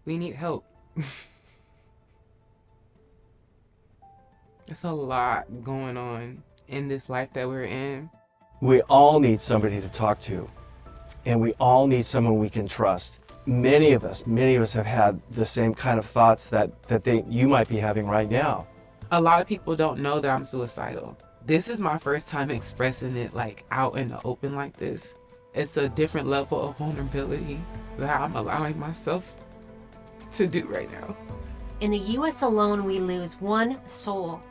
We need help. There's a lot going on in this life that we're in. We all need somebody to talk to, and we all need someone we can trust. Many of us have had the same kind of thoughts that you might be having right now. A lot of people don't know that I'm suicidal. This is my first time expressing it like out in the open like this. It's a different level of vulnerability that I'm allowing myself to do right now. In the US alone, we lose 1 soul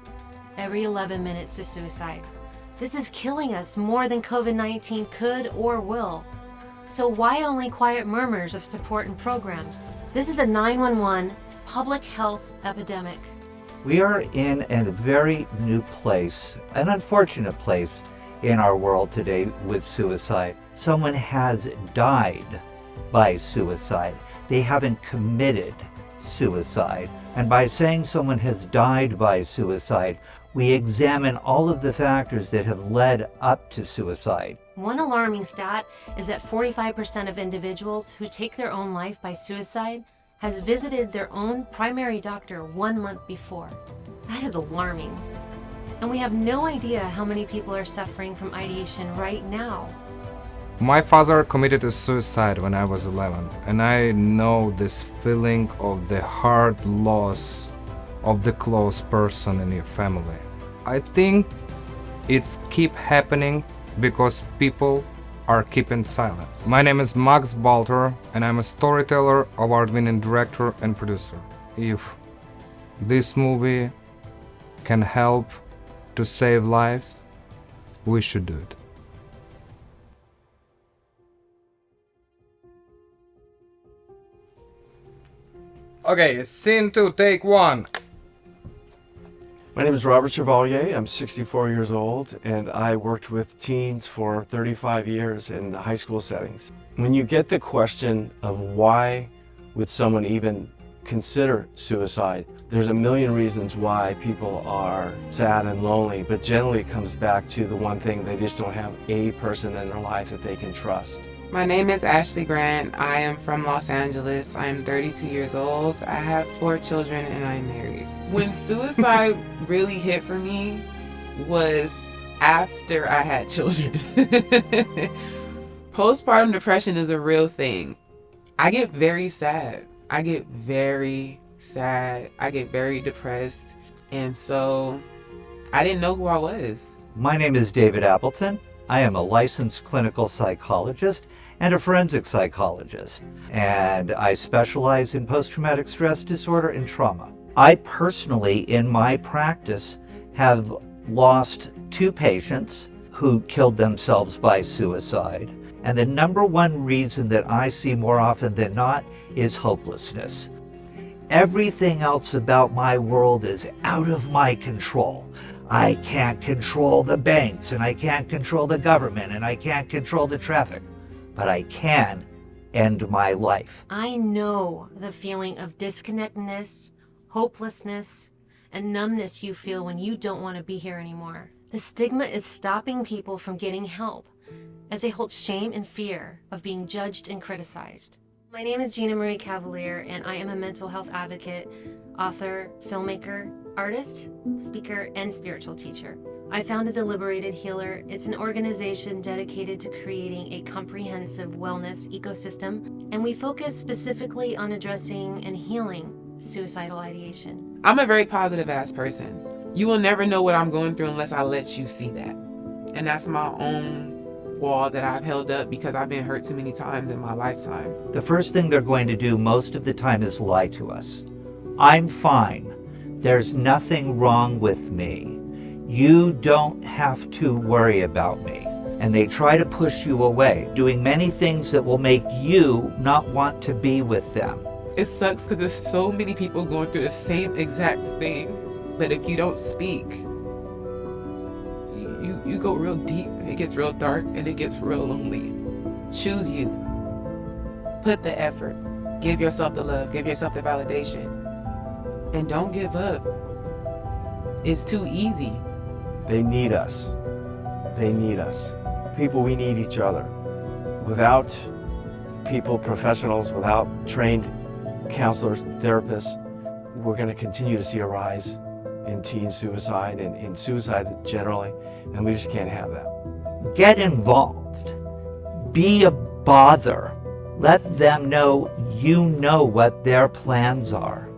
every 11 minutes to suicide. This is killing us more than COVID-19 could or will. So why only quiet murmurs of support and programs? This is a 911 public health epidemic. We are in a very new place, an unfortunate place in our world today with suicide. Someone has died by suicide. They haven't committed suicide. And by saying someone has died by suicide, we examine all of the factors that have led up to suicide. One alarming stat is that 45% of individuals who take their own life by suicide has visited their own primary doctor 1 month before. That is alarming. And we have no idea how many people are suffering from ideation right now. My father committed suicide when I was 11, and I know this feeling of the hard loss of the close person in your family. I think it's keep happening because people are keeping silence. My name is Max Balter, and I'm a storyteller, award-winning director and producer. If this movie can help to save lives, we should do it. Okay, scene 2, take 1. My name is Robert Chevalier. I'm 64 years old, and I worked with teens for 35 years in high school settings. When you get the question of why would someone even consider suicide, there's a million reasons why people are sad and lonely, but generally it comes back to the one thing: they just don't have a person in their life that they can trust. My name is Ashley Grant. I am from Los Angeles. I am 32 years old. I have 4 children and I'm married. When suicide really hit for me was after I had children. Postpartum depression is a real thing. I get very sad. I get very depressed. And so I didn't know who I was. My name is David Appleton. I am a licensed clinical psychologist and a forensic psychologist, and I specialize in post-traumatic stress disorder and trauma. I personally, in my practice, have lost 2 patients who killed themselves by suicide. And the number one reason that I see more often than not is hopelessness. Everything else about my world is out of my control. I can't control the banks, and I can't control the government, and I can't control the traffic, but I can end my life. I know the feeling of disconnectedness, hopelessness, and numbness you feel when you don't want to be here anymore. The stigma is stopping people from getting help, as they hold shame and fear of being judged and criticized. My name is Gina Marie Cavalier, and I am a mental health advocate, author, filmmaker, artist, speaker, and spiritual teacher. I founded The Liberated Healer. It's an organization dedicated to creating a comprehensive wellness ecosystem, and we focus specifically on addressing and healing suicidal ideation. I'm a very positive ass person. You will never know what I'm going through unless I let you see that. And that's my own wall that I've held up because I've been hurt too many times in my lifetime. The first thing they're going to do most of the time is lie to us. I'm fine. There's nothing wrong with me. You don't have to worry about me. And they try to push you away, doing many things that will make you not want to be with them. It sucks because there's so many people going through the same exact thing. But if you don't speak, you go real deep, and it gets real dark, and it gets real lonely. Choose you. Put the effort. Give yourself the love. Give yourself the validation. And don't give up. It's too easy. They need us. They need us. People, we need each other. Without people, professionals, without trained counselors, therapists, we're going to continue to see a rise in teen suicide and in suicide generally, and we just can't have that. Get involved. Be a bother. Let them know you know what their plans are.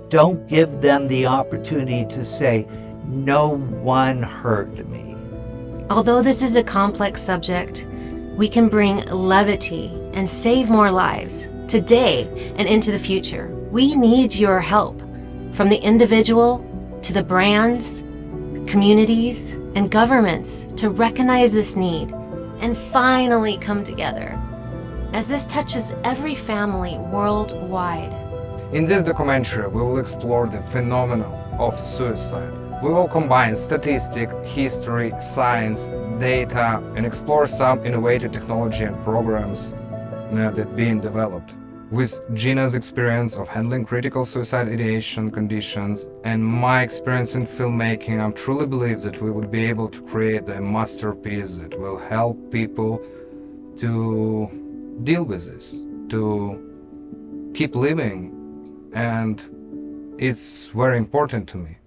Don't give them the opportunity to say, "No one heard me." Although this is a complex subject, we can bring levity and save more lives today and into the future. We need your help, from the individual to the brands, communities, and governments, to recognize this need and finally come together, as this touches every family worldwide. In this documentary, we will explore the phenomenon of suicide. We will combine statistics, history, science, data, and explore some innovative technology and programs that are being developed. With Gina's experience of handling critical suicide ideation conditions and my experience in filmmaking, I truly believe that we would be able to create a masterpiece that will help people to deal with this, to keep living, and it's very important to me.